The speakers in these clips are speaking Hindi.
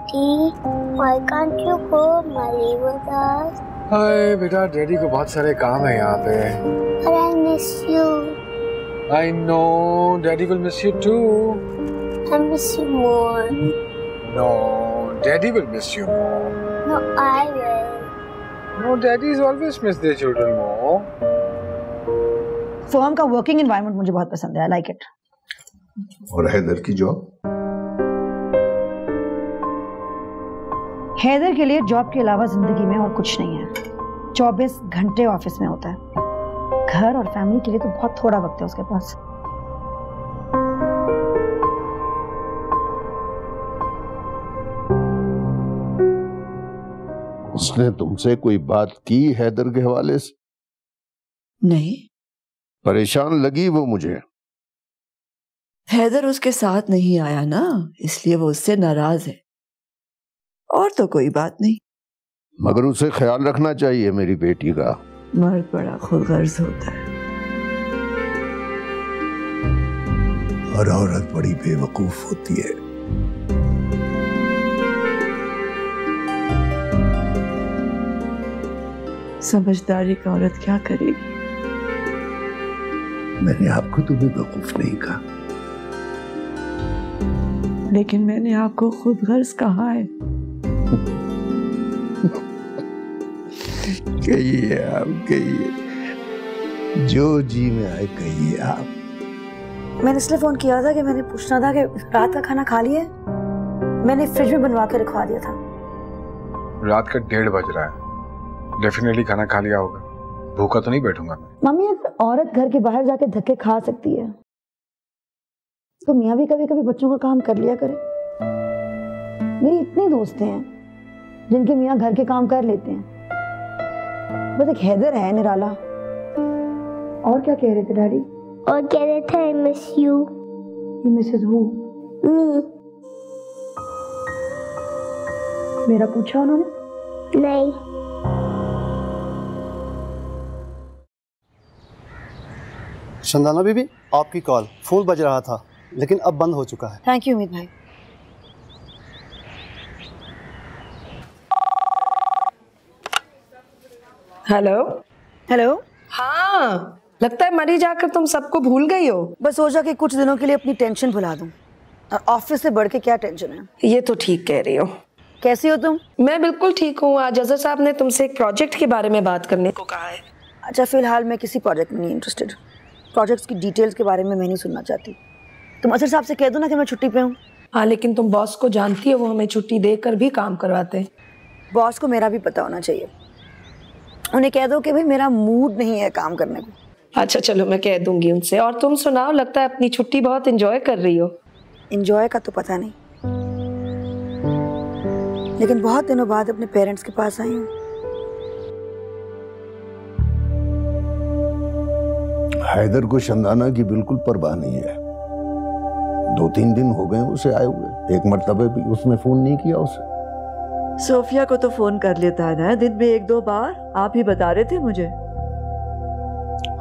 Daddy, why can't you go Mali with us? हाय बेटा, डैडी को बहुत सारे काम है यहाँ पे। But I miss you. I know, Daddy will miss you too. I miss you more. No, Daddy will miss you more. No, I will. No, Daddy's always miss their children more. Firm का वर्किंग एनवायरनमेंट मुझे बहुत पसंद है, आई लाइक इट। और हैदर की जॉब? हैदर के लिए जॉब के अलावा जिंदगी में और कुछ नहीं है। 24 घंटे ऑफिस में होता है। घर और फैमिली के लिए तो बहुत थोड़ा वक्त है उसके पास। उसने तुमसे कोई बात की हैदर के हवाले से? नहीं। परेशान लगी वो मुझे। हैदर उसके साथ नहीं आया ना, इसलिए वो उससे नाराज है, और तो कोई बात नहीं। मगर उसे ख्याल रखना चाहिए मेरी बेटी का। मर्द बड़ा खुदगर्ज होता है। हर औरत बड़ी बेवकूफ होती है। समझदारी का औरत क्या करेगी? मैंने आपको तो बेवकूफ नहीं कहा, लेकिन मैंने आपको खुदगर्ज कहा है। कहिए आप, कहिए, जो जी में आए कहिए आप। मैंने इसलिए फोन किया था कि मैंने पूछना था कि रात का खाना खा लिया? मैंने फ्रिज में बनवा के रखवा दिया था। रात का 1:30 बज रहा है, डेफिनेटली खाना खा लिया होगा। भूखा तो नहीं बैठूंगा मैं। मम्मी, एक औरत घर के बाहर जाके धक्के खा सकती है, तो मियाँ भी कभी कभी बच्चों का काम कर लिया करे। मेरी इतनी दोस्तें हैं जिनके मियाँ घर के काम कर लेते हैं, बस एक हैदर है निराला। और क्या कह रहे थे डैडी? और कह रहे थे I miss you. Mrs who? Me. मेरा पूछा उन्होंने? नहीं। चंदना बीबी, आपकी कॉल, फोन बज रहा था लेकिन अब बंद हो चुका है। थैंक यू उम्मीद भाई। Hello hello. हाँ, लगता है मरी जाकर तुम सबको भूल गई हो। बस सोचा कि कुछ दिनों के लिए अपनी टेंशन भुला दूं, और ऑफिस से बढ़ के क्या टेंशन है। ये तो ठीक कह रही हो। कैसी हो तुम? मैं बिल्कुल ठीक हूँ। आज अजहर साहब ने तुमसे एक प्रोजेक्ट के बारे में बात करने को कहा है। अच्छा, फिलहाल मैं किसी प्रोजेक्ट में नहीं इंटरेस्टेड। प्रोजेक्ट्स की डिटेल्स के बारे में मैं नहीं सुनना चाहती। तुम अजहर साहब से कह दो ना कि मैं छुट्टी पे हूँ। हाँ, लेकिन तुम बॉस को जानती हो, वो हमें छुट्टी देकर भी काम करवाते हैं। बॉस को मेरा भी पता होना चाहिए। उन्हें कह दो कि भाई मेरा मूड नहीं है काम करने को। अच्छा चलो, मैं कह दूंगी उनसे। और तुम सुनाओ, लगता है अपनी छुट्टी बहुत एंजॉय कर रही हो। एंजॉय का तो पता नहीं, लेकिन बहुत दिनों बाद अपने पेरेंट्स के पास आई हूँ। हैदर को चंदना की बिल्कुल परवाह नहीं है। 2-3 दिन हो गए उसे आए हुए, एक मर्तबा भी उसने फोन नहीं किया उसे। सोफिया को तो फोन कर लेता है ना दिन में 1-2 बार, आप ही बता रहे थे मुझे।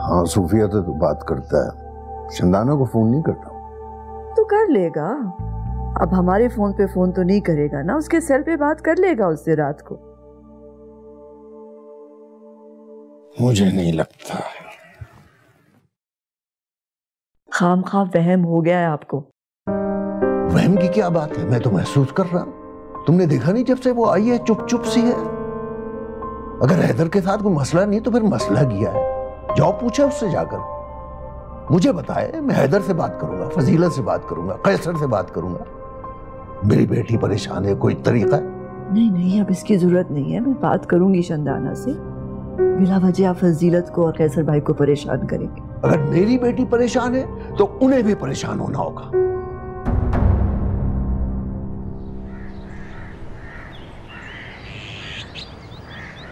हाँ, सोफिया तो बात करता है, चंदना को फोन नहीं करता। तो कर लेगा। अब हमारे फोन पे फोन तो नहीं करेगा ना, उसके सेल पे बात कर लेगा उससे रात को। मुझे नहीं लगता। खामखा वहम हो गया है आपको। वहम की क्या बात है, मैं तो महसूस कर रहा हूं। तुमने देखा नहीं जब से वो आई है चुप चुप सी है। अगर हैदर के साथ कोई मसला नहीं तो फिर मसला किया है? जाओ पूछे उससे जाकर। मुझे बताए, मैं हैदर से बात करूंगा, फजीलत से बात करूंगा, कैसर से बात करूंगा। मेरी बेटी परेशान है, कोई तरीका है? नहीं नहीं, अब इसकी जरूरत नहीं है। मैं बात करूंगी चंदना से। बिला वजह फजीलत को और कैसर भाई को परेशान करेंगे। अगर मेरी बेटी परेशान है तो उन्हें भी परेशान होना होगा।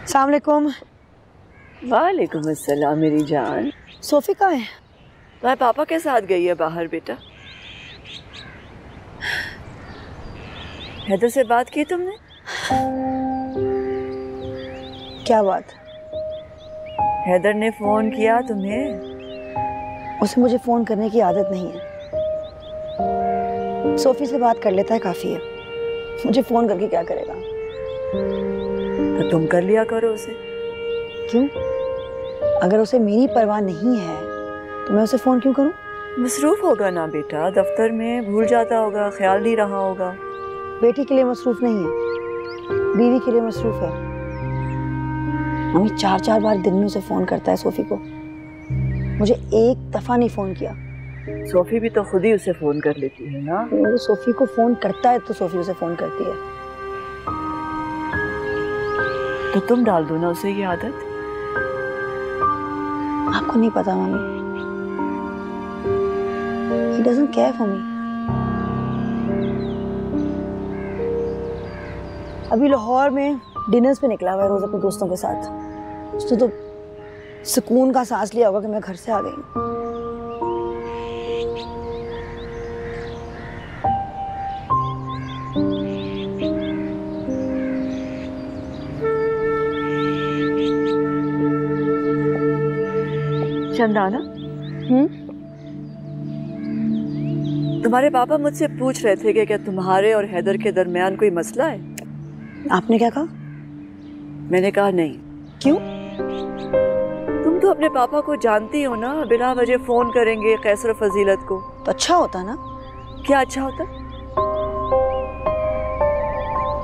अस्सलाम वालेकुम। वालेकुम अस्सलाम मेरी जान। सोफी कहाँ है? मैं पापा के साथ गई है बाहर बेटा। हैदर से बात की तुमने? क्या बात? हैदर ने फोन किया तुम्हें? उसे मुझे फोन करने की आदत नहीं है। सोफी से बात कर लेता है, काफी है। मुझे फोन करके क्या करेगा? तो तुम कर लिया करो उसे। क्यों? अगर उसे मेरी परवाह नहीं है तो मैं उसे फोन क्यों करूं? मसरूफ होगा ना बेटा, दफ्तर में भूल जाता होगा, ख्याल नहीं रहा होगा। बेटी के लिए मसरूफ नहीं है, बीवी के लिए मसरूफ है। मम्मी 4-4 बार दिन में उसे फोन करता है सोफी को, मुझे एक दफा नहीं फोन किया। सोफी भी तो खुद ही उसे फोन कर लेती है ना। वो सोफी को फोन करता है तो सोफी उसे फोन करती है। तो तुम डाल दो ना उसे ये आदत। आपको नहीं पता mummy, he doesn't care for me। अभी लाहौर में डिनर्स पे निकला हुआ है रोज अपने दोस्तों के साथ। उसने तो सुकून का सांस लिया होगा कि मैं घर से आ गई हूँ। चंदाना, तुम्हारे पापा मुझसे पूछ रहे थे कि क्या तुम्हारे और हैदर के दरमियान कोई मसला है? आपने क्या कहा? मैंने कहा नहीं। क्यों? तुम तो अपने पापा को जानती हो ना, बिना वजह फोन करेंगे कैसर और फजीलत को। तो अच्छा होता ना। क्या अच्छा होता?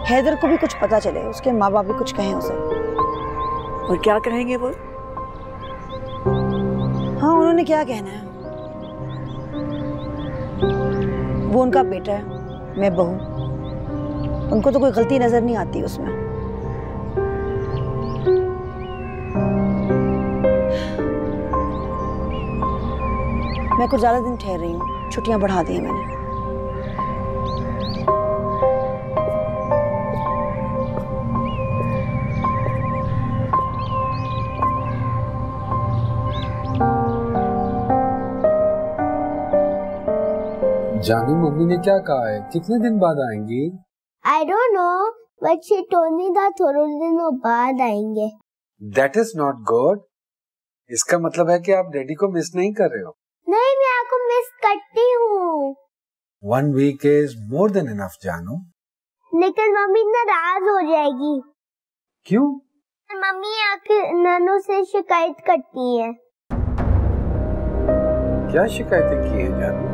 हैदर को भी कुछ पता चले, उसके माँ बाप भी कुछ कहें उसे। और क्या कहेंगे वो? हाँ, उन्होंने क्या कहना है, वो उनका बेटा है, मैं बहू, उनको तो कोई गलती नजर नहीं आती उसमें। मैं कुछ ज्यादा दिन ठहर रही हूँ, छुट्टियां बढ़ा दी हैं मैंने। जानू मम्मी ने क्या कहा है, कितने दिन बाद आएंगी? I don't know, but she told me that थोड़े दिनों बाद आएंगे। That is not good। इसका मतलब है कि आप डैडी को मिस नहीं कर रहे हो। नहीं, मैं आपको मिस करती हूँ। 1 week is more than enough जानू। लेकिन मम्मी नाराज हो जाएगी। क्यों? मम्मी आके नानू से शिकायत करती है। क्या शिकायतें की है जानू?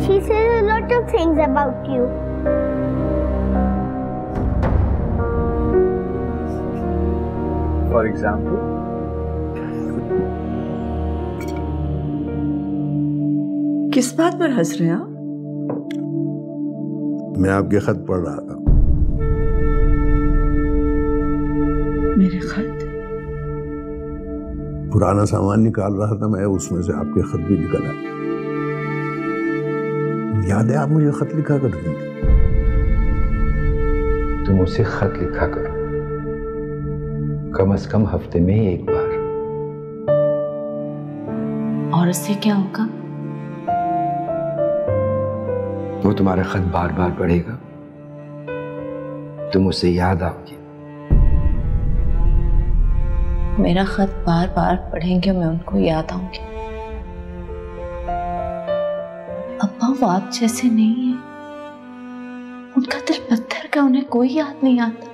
She says a lot of things about you. For example? किस बात पर हंस रहे हैं आप? मैं आपके खत पढ़ रहा था। मेरे खत? पुराना सामान निकाल रहा था मैं, उसमें से आपके खत भी निकल आए। याद है आप मुझे खत लिखा करती थी। तुम उसे खत लिखा करो, कम से कम हफ्ते में 1 बार। और उससे क्या होगा? वो तुम्हारा खत बार बार पढ़ेगा, तुम उसे याद आओगी। मेरा खत बार बार पढ़ेंगे, मैं उनको याद आऊंगी। अब्बा वो आप जैसे नहीं है, उनका दिल पत्थर का, उन्हें कोई याद नहीं आता।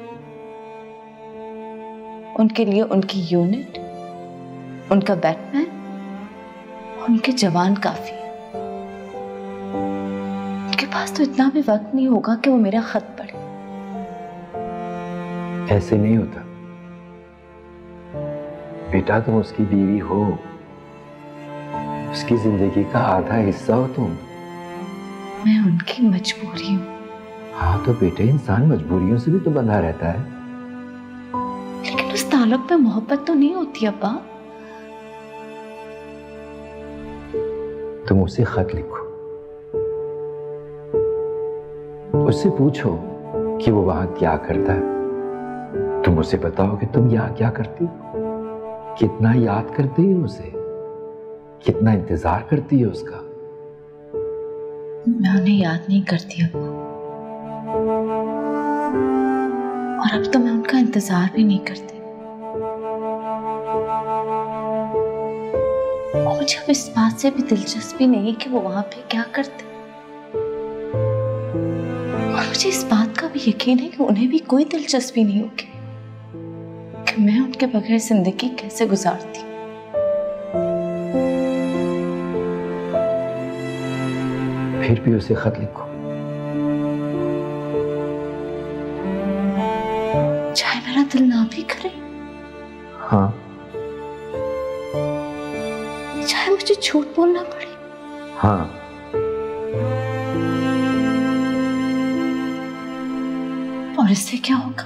उनके लिए उनकी यूनिट, उनका बैटमैन, उनके जवान काफी है। उनके पास तो इतना भी वक्त नहीं होगा कि वो मेरा खत पढ़े। ऐसे नहीं होता बेटा, तुम उसकी बीवी हो, उसकी जिंदगी का आधा हिस्सा हो तुम। मैं उनकी मजबूरी हूँ। हाँ तो बेटे, इंसान मजबूरियों से भी तो बंधा रहता है। लेकिन उस ताल्लुक में मोहब्बत तो नहीं होती अब्बा। तुम उसे खत लिखो, उससे पूछो कि वो वहां क्या करता है। तुम उसे बताओ कि तुम यहाँ क्या करती हो, कितना याद करती हो उसे, कितना इंतजार करती है उसका। मैं उन्हें याद नहीं करती अब, और अब तो मैं उनका इंतजार भी नहीं करती। मुझे अब इस बात से भी दिलचस्पी नहीं कि वो वहां पे क्या करते, और मुझे इस बात का पक्का भी यकीन है कि उन्हें भी कोई दिलचस्पी नहीं होगी कि मैं उनके बगैर जिंदगी कैसे गुजारती। फिर भी उसे खत लिखो। चाहे मेरा दिल ना भी करे, हाँ, चाहे मुझे झूठ बोलना पड़े, हाँ, और इससे क्या होगा?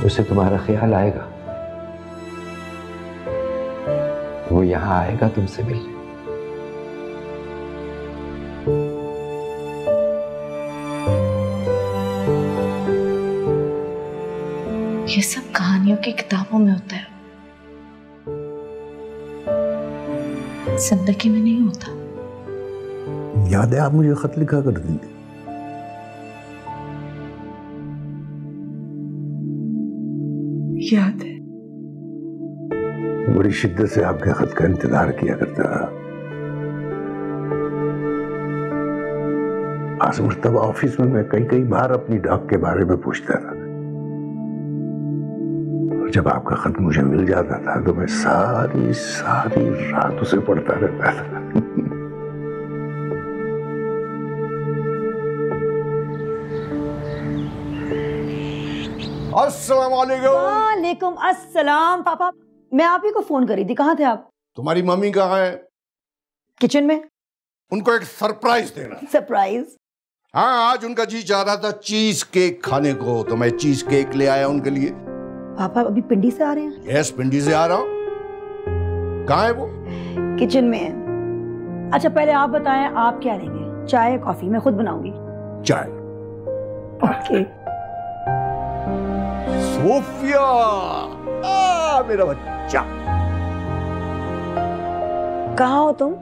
उसे तुम्हारा ख्याल आएगा, वो यहां आएगा तुमसे मिलने। ये सब कहानियों की किताबों में होता है, जिंदगी में नहीं होता। याद है आप मुझे खत लिखा करती थी। याद है। बड़ी शिद्दत से आपके खत का इंतजार किया करता था। आज मर्तबा ऑफिस में मैं कई बार अपनी डाक के बारे में पूछता था, और जब आपका खत मुझे मिल जाता था तो मैं सारी रात उसे पढ़ता रहता था। अस्सलाम वालेकुम। वालेकुम अस्सलाम। पापा, मैं आप ही को फोन करी थी, कहाँ थे आप? तुम्हारी मम्मी कहाँ है? किचन में। उनको एक सरप्राइज देना। सरप्राइज? हाँ, आज उनका जी चाह रहा था चीज केक खाने को, तो मैं चीज केक ले आया उनके लिए। पापा अभी पिंडी से आ रहे हैं? यस, पिंडी से आ रहा हूँ। कहाँ है वो? किचन में है। अच्छा पहले आप बताएं, आप क्या लेंगे, चाय कॉफी? मैं खुद बनाऊंगी। चाय। ओके। सोफिया, मेरा बच्चा। कहाँ हो तुम?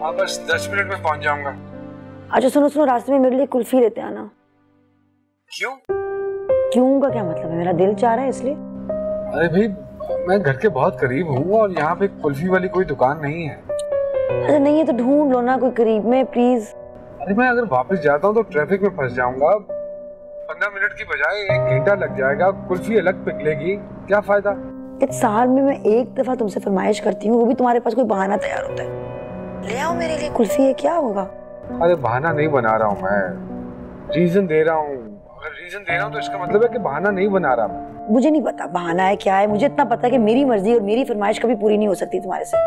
हाँ, बस 10 मिनट में पहुंच जाऊंगा। अच्छा सुनो, रास्ते में मेरे लिए कुल्फी लेते आना। क्यों? क्यों का क्या मतलब है? मेरा दिल चाह रहा है इसलिए। अरे भाई, मैं घर के बहुत करीब हूँ और यहाँ पे कुल्फी वाली कोई दुकान नहीं है। अरे नहीं है तो ढूंढ लो ना कोई करीब में, प्लीज। अरे मैं अगर वापस जाता हूँ तो ट्रैफिक में फंस जाऊंगा। 15 मिनट की बजाय 1 घंटा लग जाएगा। कुल्फी अलग पिघलेगी, क्या फायदा? इस साल में मैं एक दफा तुमसे फरमाइश करती हूँ, वो भी तुम्हारे पास कोई बहाना तैयार होता है। ले आओ मेरे लिए कुल्फी, है क्या होगा? अरे बहाना नहीं बना रहा हूँ मैं, रीजन दे रहा हूँ। अगर रीजन दे रहा हूँ तो इसका मतलब है कि बहाना नहीं बना रहा मैं। मुझे नहीं पता बहाना है क्या है, मुझे इतना पता है कि मेरी मर्जी और मेरी फरमाइश कभी पूरी नहीं हो सकती तुम्हारे से।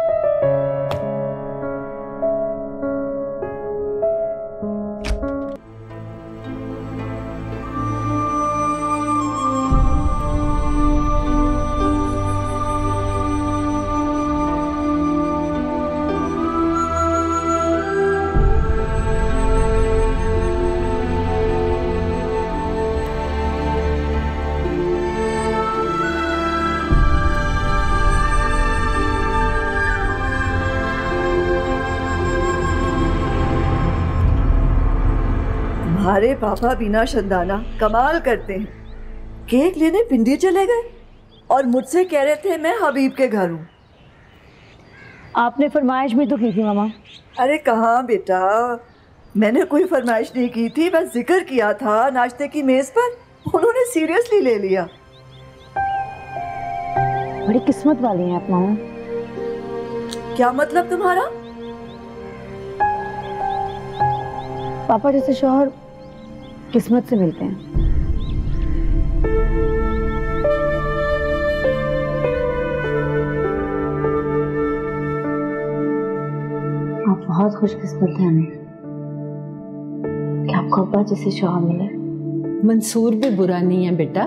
हमारे पापा बिना शंदाना कमाल करते हैं। केक लेने पिंडी चले गए और मुझसे कह रहे थे मैं हबीब के घर हूँ। आपने फरमाइश भी तो की थी मामा। अरे कहाँ बेटा, मैंने कोई फरमाइश नहीं की थी, बस जिक्र किया था नाश्ते की मेज पर, उन्होंने सीरियसली ले लिया। बड़ी किस्मत वाली हैं आप मामा। क्या मतलब तुम्हारा? पापा जैसे शौहर किस्मत से मिलते हैं। आप बहुत खुशकिस्मत हैं कि आपको अब्बा जैसे शौहर मिले। मंसूर भी बुरा नहीं है बेटा,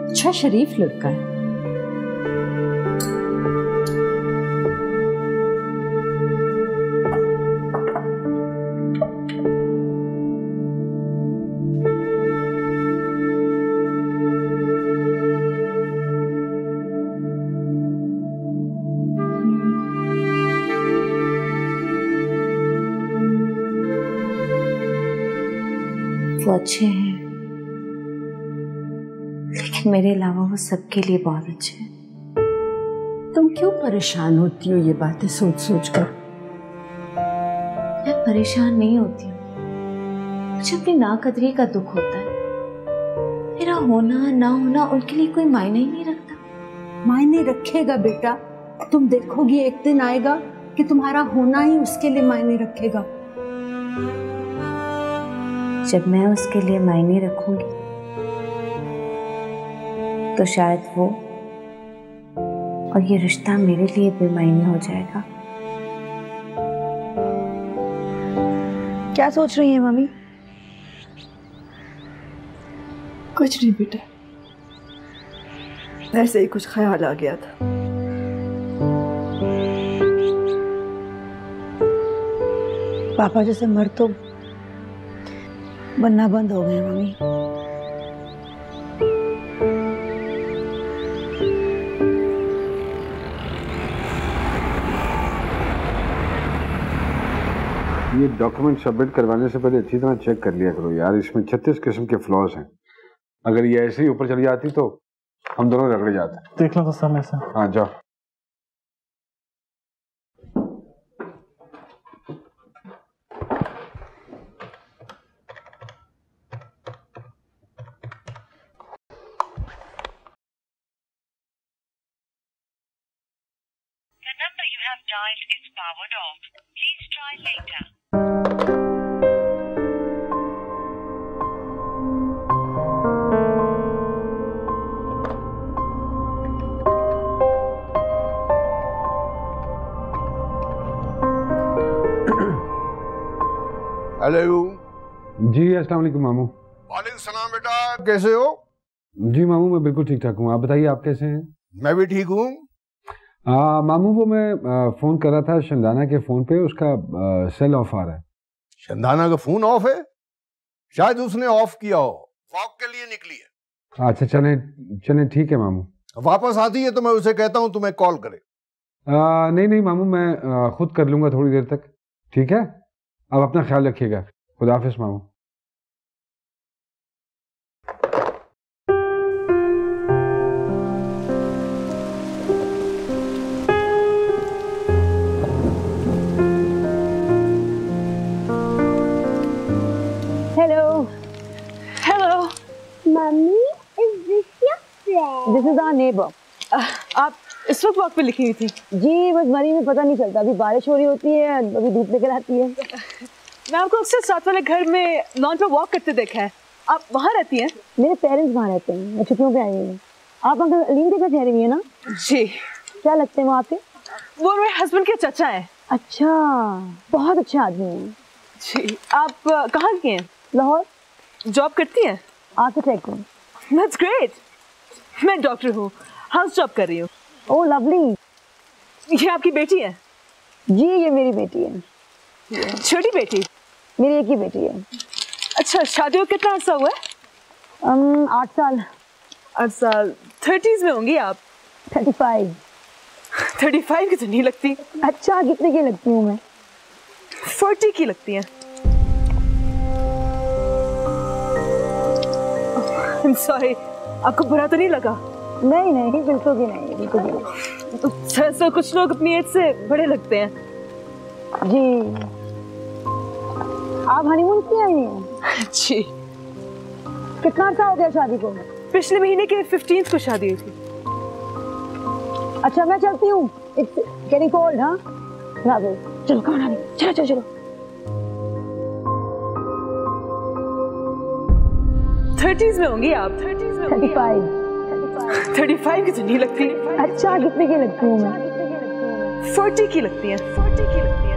अच्छा शरीफ लड़का है। वो अच्छे हैं, लेकिन मेरे अलावा वो सबके लिए बहुत अच्छे हैं। तुम क्यों परेशान होती हो ये बातें सोच सोच कर? परेशान नहीं होती हूँ, मुझे अपनी नाकदरी का दुख होता है। मेरा होना ना होना उनके लिए कोई मायने ही नहीं रखता। मायने रखेगा बेटा, तुम देखोगी एक दिन आएगा कि तुम्हारा होना ही उसके लिए मायने रखेगा। जब मैं उसके लिए मायने रखूंगी तो शायद वो और ये रिश्ता मेरे लिए बेमायने हो जाएगा। क्या सोच रही है मम्मी? कुछ नहीं बेटा, ऐसे ही कुछ ख्याल आ गया था। पापा जैसे मर्द तो बनना बंद हो गए मम्मी। ये डॉक्यूमेंट सबमिट करवाने से पहले अच्छी तरह चेक कर लिया करो यार, इसमें 36 किस्म के फ्लॉज हैं। अगर ये ऐसे ही ऊपर चली जाती तो हम दोनों रगड़ जाते। देख लो तो समय से। हाँ जाओ। The number you have dialed is powered off. Please try later. Hello जी अस्सलाम वालेकुम मामू। वालेकुम सलाम बेटा, कैसे हो? जी मामू मैं बिल्कुल ठीक ठाक हूँ, आप बताइए आप कैसे हैं? मैं भी ठीक हूँ। मामू वो मैं फोन कर रहा था शंदाना के फोन पे, उसका सेल ऑफ आ रहा है। शंदाना का फोन ऑफ है? शायद उसने ऑफ किया हो, वॉक के लिए निकली है। अच्छा चले चले ठीक है मामू। वापस आती है तो मैं उसे कहता हूँ तुम्हें कॉल करे। नहीं नहीं मामू मैं खुद कर लूंगा थोड़ी देर तक, ठीक है? आप अपना ख्याल रखिएगा। खुदा हाफिज मामू। Hello hello mummy, is this your friend? This is our neighbour. आप इस वक्त वॉक पे लिखी हुई थी? जी बस मरी में पता नहीं चलता, अभी बारिश हो रही होती है, अभी धूप निकल आती है। मैं आपको अक्सर साथ वाले घर में लॉन पे वॉक करते देखा है, आप वहाँ रहती हैं? मेरे पेरेंट्स वहाँ रहते हैं, मैं छुट्टियों पे आई हूँ। आप अंकल अलीम के घर ठहरी हुई है ना? जी। क्या लगते हैं वो आपके? वो मेरे हस्बैंड के चाचा हैं। अच्छा, बहुत अच्छे आदमी हैं। जी। आप कहाँ की हैं? लाहौर। जॉब करती हैं? आर्किटेक्ट हूँ। That's great। मैं डॉक्टर हूँ, हाउस जॉब कर रही हूँ। ओह लवली। ये आपकी बेटी है? जी ये मेरी बेटी है। छोटी बेटी? मेरी एक ही बेटी है। अच्छा, शादी को कितना अर्सा हुआ है? 8 साल। 8 साल। 30s में होंगी आप? 35। 35 की तो नहीं लगती। अच्छा कितने की लगती हूँ मैं? 40 की लगती हैं। I'm sorry, आपको बुरा तो नहीं लगा? नहीं नहीं बिल्कुल भी नहीं, बिल्कुल भी नहीं। तो कुछ लोग अपनी एज से बड़े लगते हैं। जी। आप हनीमून की आई हैं? जी। कितना अर्सा हो गया शादी को? पिछले महीने के 15th को शादी हुई थी। अच्छा मैं चलती हूँ, इट्स गेटिंग कोल्ड। हाँ चलो खाना नहीं, चलो चलो चलो। 30s में होंगी आप? 30s में होंगी? 35 की तो नहीं लगती। अच्छा कितने की लगती हूँ मैं? 40 की लगती है। 40 की लगती है।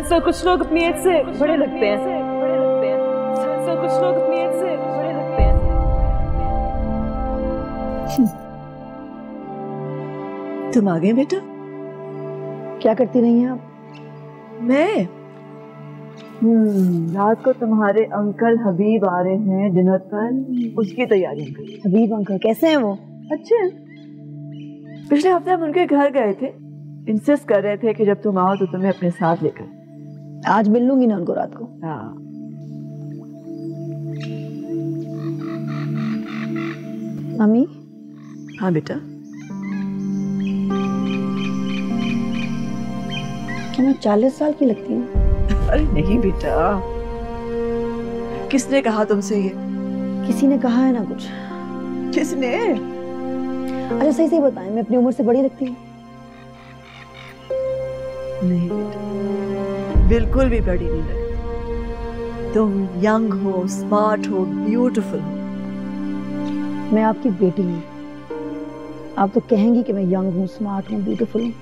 सर कुछ लोग अपनी एज से बड़े लगते हैं। सर कुछ लोग अपनी एज से बड़े लगते हैं। तुम आ गए बेटा? क्या करती रही हैं आप? मैं रात को तुम्हारे अंकल हबीब आ रहे हैं डिनर पर, उसकी तैयारी कर। हबीब अंकल कैसे हैं वो? अच्छे। पिछले हफ्ते हम उनके घर गए थे, इंसिस्ट कर रहे थे कि जब तुम आओ तो तुम्हें अपने साथ लेकर। आज मिल लूंगी ना उनको रात को। हाँ। मम्मी। हाँ बेटा। क्या मैं 40 साल की लगती हूँ? अरे नहीं बेटा, किसने कहा तुमसे ये? किसी ने कहा है ना कुछ। किसने? अच्छा सही सही बताएं, मैं अपनी उम्र से बड़ी लगती हूँ? नहीं बेटा, बिल्कुल भी बड़ी नहीं लगती। तुम यंग हो, स्मार्ट हो, ब्यूटीफुल हो। मैं आपकी बेटी हूँ, आप तो कहेंगी कि मैं यंग हूँ, स्मार्ट हूँ, ब्यूटीफुल हूँ।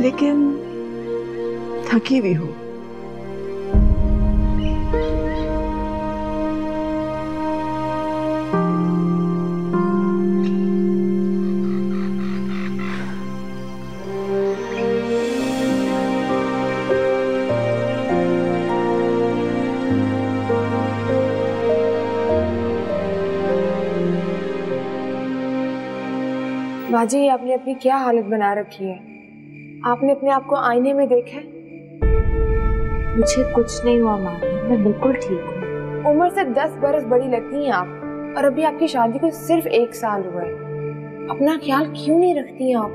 लेकिन थकी भी हो। बाजी, आपने अपनी क्या हालत बना रखी है? आपने अपने आप को आईने में देखा है? मुझे कुछ नहीं हुआ माँ, मैं बिल्कुल ठीक हूँ। उम्र से 10 बरस बड़ी लगती हैं आप, और अभी आपकी शादी को सिर्फ 1 साल हुआ है। अपना ख्याल क्यों नहीं रखती हैं आप?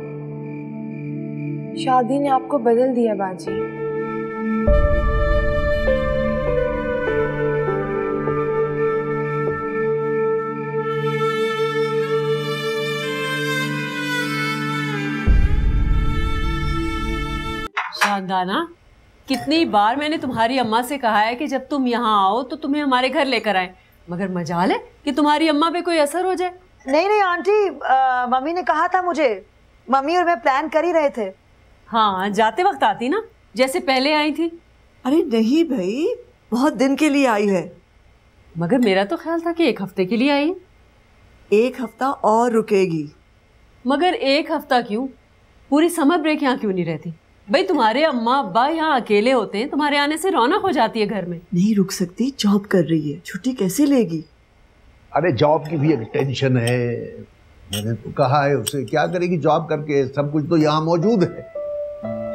शादी ने आपको बदल दिया बाजी। शांदाना, कितनी बार मैंने तुम्हारी अम्मा से कहा है कि जब तुम यहाँ आओ तो तुम्हें हमारे घर लेकर आए, मगर मजाल है कि तुम्हारी अम्मा पे कोई असर हो जाए। नहीं नहीं आंटी, मम्मी ने कहा था मुझे, मम्मी और मैं प्लान कर ही रहे थे। हाँ, जाते वक्त आती ना, जैसे पहले आई थी। अरे नहीं भाई, बहुत दिन के लिए आई है। मगर मेरा तो ख्याल था कि 1 हफ्ते के लिए आई। 1 हफ्ता और रुकेगी। मगर 1 हफ्ता क्यों, पूरी समर ब्रेक यहाँ क्यों नहीं रहती? भाई तुम्हारे अम्मा अब्बा यहाँ अकेले होते हैं, तुम्हारे आने से रौनक हो जाती है घर में। नहीं रुक सकती, जॉब कर रही है, छुट्टी कैसे लेगी? अरे जॉब की भी एक टेंशन है, मैंने तो कहा है उसे, क्या करेगी जॉब करके, सब कुछ तो यहाँ मौजूद है,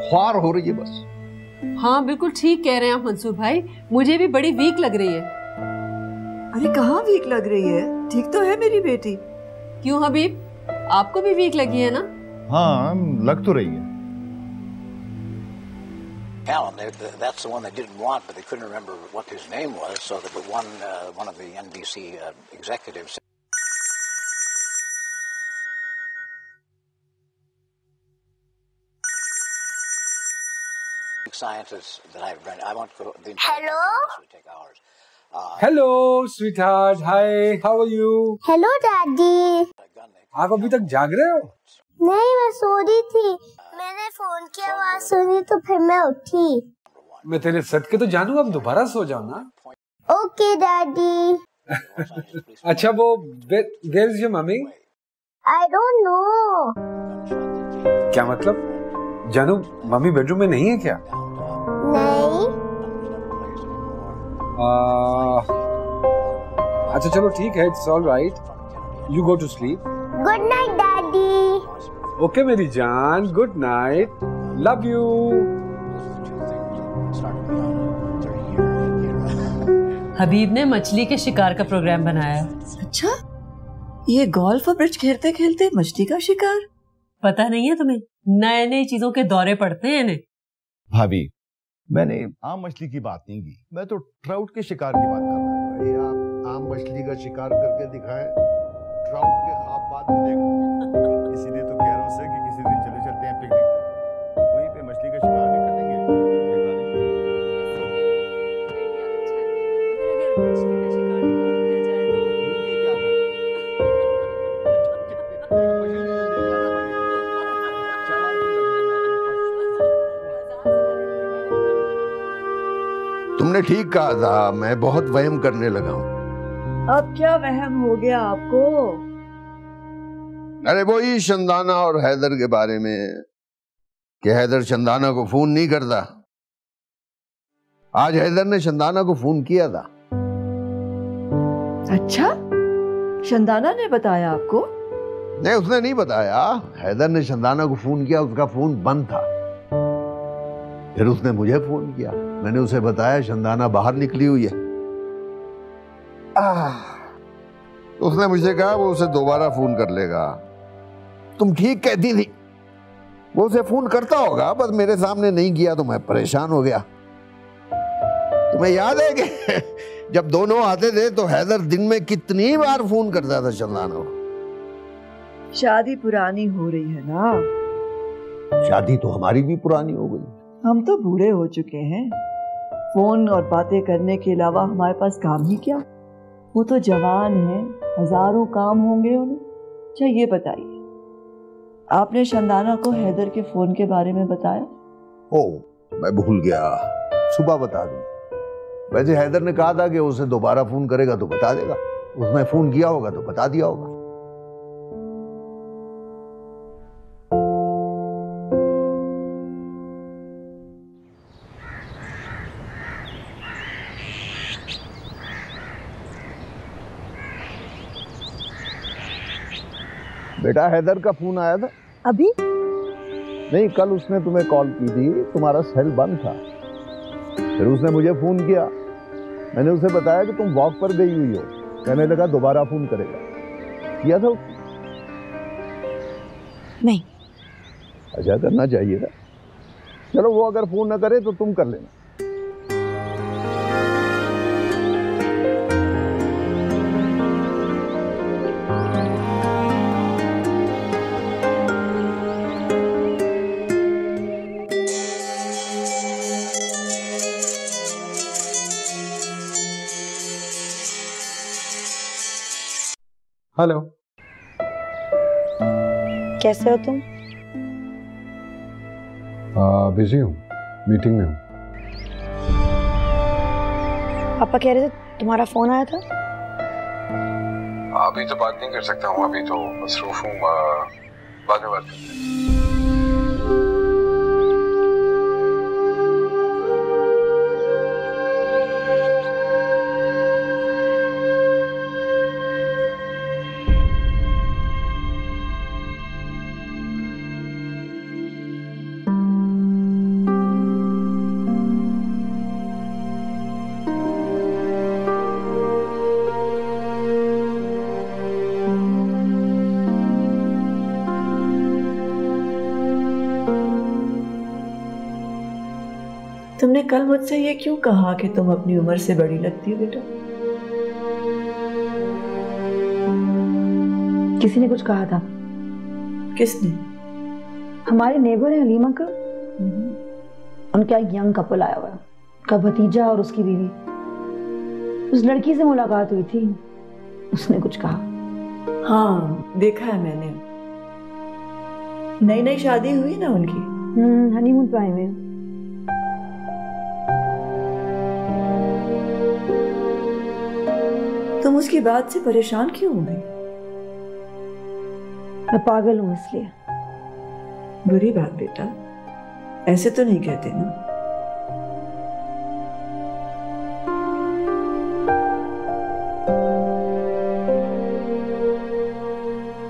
ख्वार हो रही है बस। हाँ बिल्कुल ठीक कह रहे हैं आप मंसूर भाई, मुझे भी बड़ी वीक लग रही है। अरे कहाँ वीक लग रही है, ठीक तो है मेरी बेटी। क्यों हबीब, आपको भी वीक लगी है ना? हाँ लग तो रही है। Alan, that's the one they didn't want, but they couldn't remember what his name was, so that one of the NBC executives. Scientists that I've run, I want to go. Hello. Take hours. Hello sweetheart, hi, how are you? Hello daddy. आप अभी तक जाग रहे हो? नहीं, मैं सो रही थी, मैंने फोन की आवाज सुनी तो फिर मैं उठी। मैं तेरे सदके तो जानू, अब दोबारा सो जाओ ना। Okay daddy. अच्छा वो where is your mummy? I don't know. क्या मतलब? जानू मम्मी बेडरूम में नहीं है क्या? नहीं। अच्छा चलो ठीक है, it's all right, you go to sleep. Good night daddy. Okay मेरी जान, good night, love you. Habib ने मछली के शिकार का प्रोग्राम बनाया। अच्छा, ये गोल्फ और ब्रिज खेलते खेलते मछली का शिकार? पता नहीं है तुम्हें, नए नई चीजों के दौरे पड़ते हैं इन्हें। भाभी, मैंने आम मछली की बात नहीं की, मैं तो ट्राउट के शिकार की बात कर रहा हूँ। आप आम मछली का शिकार करके दिखाएं, ट्राउट के ख्वाब बाद में देखना। इसीलिए तो कह रहा हूँ कि किसी दिन चले चलते हैं पिकनिक पे, वहीं पे मछली का शिकार भी कर लेंगे। तुमने ठीक कहा था, मैं बहुत वहम करने लगा हूं। अब क्या वहम हो गया आपको? अरे वही शंदाना और हैदर के बारे में, कि हैदर शंदाना को फोन नहीं करता। आज हैदर ने शंदाना को फोन किया था। अच्छा, शंदाना ने बताया आपको? नहीं, उसने नहीं बताया, हैदर ने शंदाना को फोन किया, उसका फोन बंद था। फिर उसने मुझे फोन किया, मैंने उसे बताया शंदाना बाहर निकली हुई है। तो उसने मुझे कहा वो उसे दोबारा फोन कर लेगा। तुम ठीक कहती थी, वो उसे फोन करता होगा, बस मेरे सामने नहीं किया तो मैं परेशान हो गया। तुम्हें याद है कि जब दोनों आते थे तो हैदर दिन में कितनी बार फोन करता था चंदाना को। शादी पुरानी हो रही है ना। शादी तो हमारी भी पुरानी हो गई। हम तो बूढ़े हो चुके हैं। फोन और बातें करने के अलावा हमारे पास काम ही क्या। वो तो जवान है, हजारों काम होंगे उन्हें। अच्छा ये बताइए, आपने शंदाना को हैदर के फोन के बारे में बताया? ओ, मैं भूल गया, सुबह बता दूं। वैसे हैदर ने कहा था कि उसे दोबारा फोन करेगा तो बता देगा। उसने फोन किया होगा तो बता दिया होगा। बेटा हैदर का फोन आया था अभी? नहीं, कल उसने तुम्हें कॉल की थी, तुम्हारा सेल बंद था। फिर उसने मुझे फोन किया। मैंने उसे बताया कि तुम वॉक पर गई हुई हो। कहने लगा दोबारा फोन करेगा। किया था उसने? नहीं। अच्छा, करना चाहिए था। चलो वो अगर फोन ना करे तो तुम कर लेना। हेलो, कैसे हो तुम? बिजी हूँ, मीटिंग में हूँ। पापा कह रहे थे तुम्हारा फोन आया था। अभी तो बात नहीं कर सकता हूँ, अभी तो मसरूफ हूँ। बाद में बात करते हैं। तुमने कल मुझसे ये क्यों कहा कि तुम अपनी उम्र से बड़ी लगती हो बेटा? किसी ने कुछ कहा था। किसने? हमारे नेबर है हलीमा का, उनका एक यंग कपल आया हुआ है, उनका भतीजा और उसकी बीवी। उस लड़की से मुलाकात हुई थी, उसने कुछ कहा। हाँ, देखा है मैंने। नई नई शादी हुई ना उनकी। हनीमून पे आए हुए। तुम उसकी बात से परेशान क्यों हो गई? मैं पागल हूं इसलिए। बुरी बात बेटा, ऐसे तो नहीं कहते ना।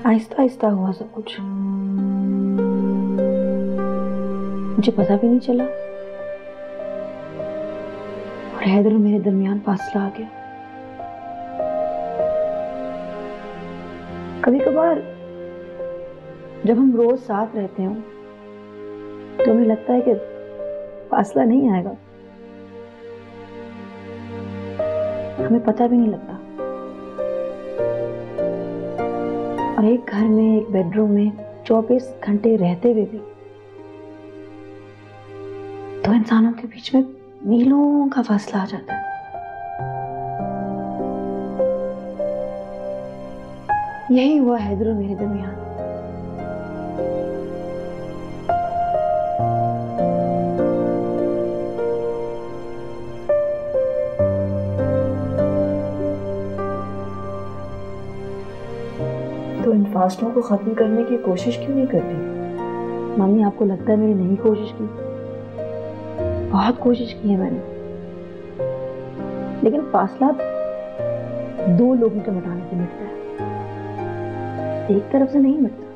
आहिस्ता आहिस्ता हुआ सब कुछ, मुझे पता भी नहीं चला और हैदर और मेरे दरमियान फासला आ गया। कभी कभार जब हम रोज साथ रहते हो तो हमें लगता है कि फासला नहीं आएगा, हमें पता भी नहीं लगता। और एक घर में, एक बेडरूम में 24 घंटे रहते हुए भी दो इंसानों के बीच में मीलों का फासला आ जाता है। यही हुआ हैदर और मेरे दरमियान। तो इन फासलों को खत्म करने की कोशिश क्यों नहीं करती? मम्मी, आपको लगता है मैंने नहीं कोशिश की? बहुत कोशिश की है मैंने, लेकिन फासला दो लोगों के मिटाने से मिटता है, एक तरफ से नहीं मिटता।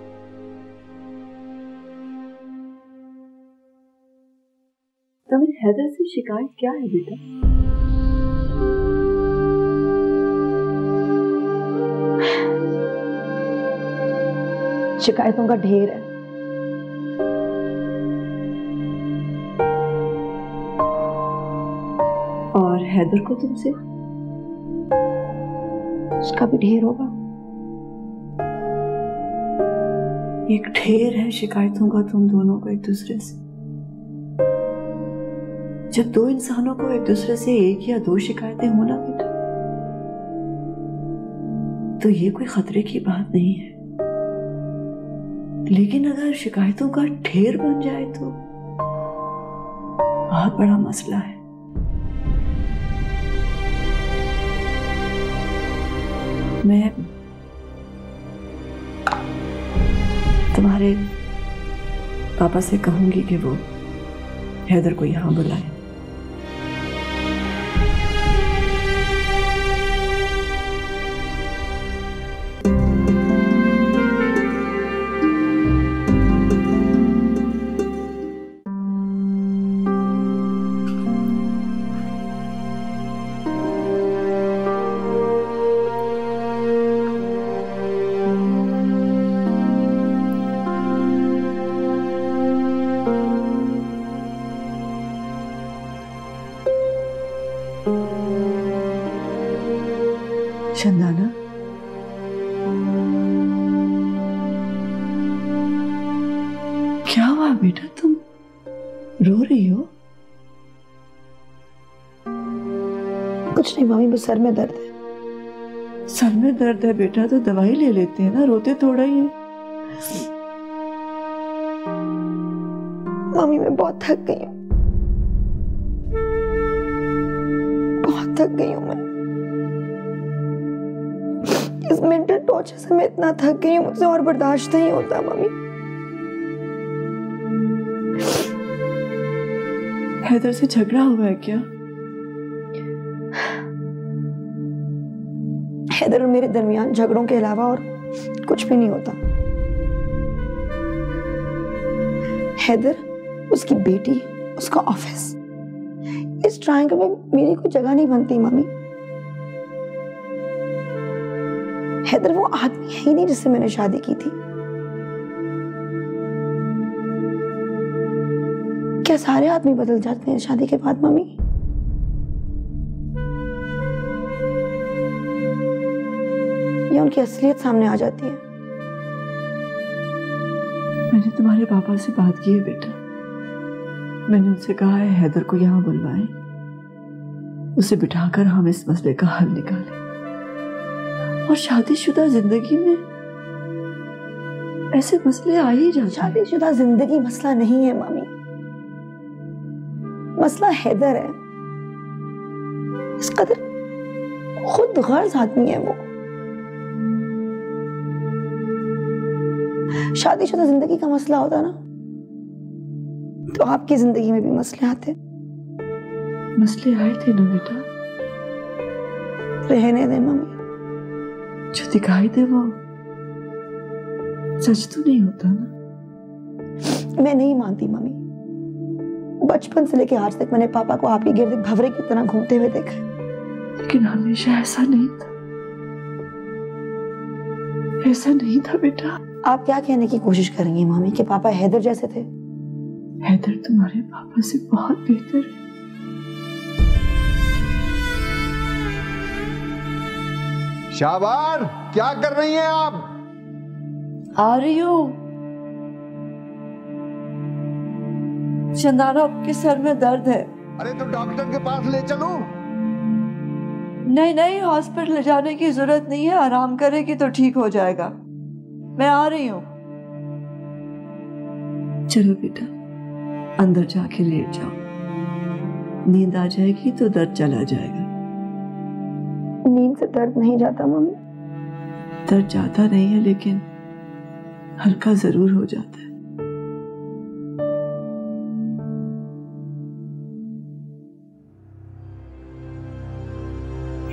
तुम्हें हैदर से शिकायत क्या है बेटा? शिकायतों का ढेर है, हैदर को तुमसे? उसका भी ढेर होगा। एक ढेर है शिकायतों का तुम दोनों को एक दूसरे से। जब दो इंसानों को एक दूसरे से एक या दो शिकायतें होना बेटा, तो ये कोई खतरे की बात नहीं है। लेकिन अगर शिकायतों का ढेर बन जाए तो बहुत बड़ा मसला है। मैं तुम्हारे पापा से कहूंगी कि वो हैदर को यहां बुलाए। चंदाना, क्या हुआ बेटा, तुम रो रही हो? कुछ नहीं मम्मी, बस सर में दर्द है। सर में दर्द है बेटा तो दवाई ले लेते हैं ना, रोते थोड़ा ही है। मम्मी मैं बहुत थक गई हूँ, बहुत थक गई हूँ मैं। इस मेंटल टॉर्चर से मैं इतना थक गई हूँ, मुझसे और बर्दाश्त नहीं होता मम्मी। हैदर से झगड़ा हुआ है क्या? हैदर और मेरे दरमियान झगड़ों के अलावा और कुछ भी नहीं होता। हैदर, उसकी बेटी, उसका ऑफिस, इस ट्रायंगल में मेरी कोई जगह नहीं बनती मम्मी। हैदर वो आदमी है ही नहीं जिससे मैंने शादी की थी। क्या सारे आदमी बदल जाते हैं शादी के बाद मम्मी? या उनकी असलियत सामने आ जाती है? मैंने तुम्हारे पापा से बात की है बेटा। मैंने उनसे कहा है हैदर को यहाँ बुलवाएं, उसे बिठाकर हम इस मसले का हल निकालें। और शादीशुदा जिंदगी में ऐसे मसले आ ही जाते हैं। शादीशुदा जिंदगी मसला नहीं है मामी, मसला हैदर है। इस कदर खुद गर्ज आदमी है वो। शादीशुदा जिंदगी का मसला होता ना तो आपकी जिंदगी में भी मसले आते। मसले आए थे ना बेटा, रहने दे मम्मी। जो दिखाई दे वो सच तो नहीं होता ना। मैं नहीं मानती मम्मी, बचपन से लेके आज तक मैंने पापा को आपके गिर्द भंवरे की तरह घूमते हुए देखा, लेकिन हमेशा ऐसा नहीं था। ऐसा नहीं था बेटा। आप क्या कहने की कोशिश करेंगी मामी कि पापा हैदर जैसे थे? हैदर तुम्हारे पापा से बहुत बेहतर है। शाबार, क्या कर रही हैं आप? आ रही हूँ। चंदाना के सर में दर्द है। अरे तो डॉक्टर के पास ले चलो। नहीं नहीं, हॉस्पिटल ले जाने की जरूरत नहीं है, आराम करेगी तो ठीक हो जाएगा। मैं आ रही हूँ। चलो बेटा, अंदर जाके लेट जाओ, नींद आ जाएगी तो दर्द चला जाएगा। नींद से दर्द नहीं जाता मम्मी। दर्द जाता नहीं है लेकिन हल्का जरूर हो जाता है।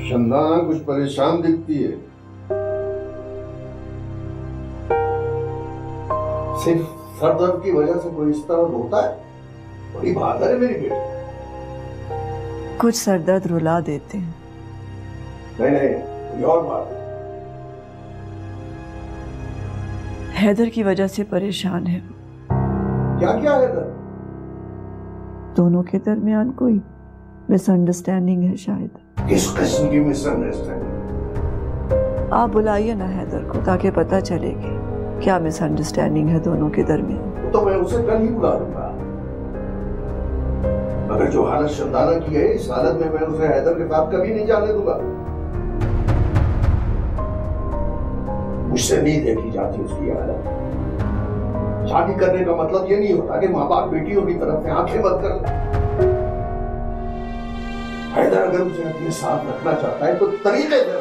चंदाना कुछ परेशान दिखती है। सिर्फ सर दर्द की वजह से कोई इस तरह रोता है? बड़ी बहादुर है मेरी बेटी। कुछ सर दर्द रुला देते हैं। नहीं नहीं, कोई और बात है। हैदर की वजह से परेशान है। क्या क्या हैदर? दोनों के दरमियान कोई मिसअंडरस्टैंडिंग है शायद। किस किस्म की मिसअंडरस्टैंडिंग? आप बुलाइए ना हैदर को ताकि पता चलेगी क्या मिसअंडरस्टैंडिंग है दोनों के दरमियान। तो मैं उसे कल ही बुला लूंगा। मगर जो हालत शंदाना की है, इस हालत में मैं उसे हैदर के साथ कभी नहीं जाने दूंगा। मुझसे नहीं देखी जाती उसकी हालत। शादी करने का मतलब ये नहीं होता कि माँ बाप बेटियों की तरफ से आंखें बंद कर ले। हैदर अगर उसे अपने साथ रखना चाहता है तो तरीके से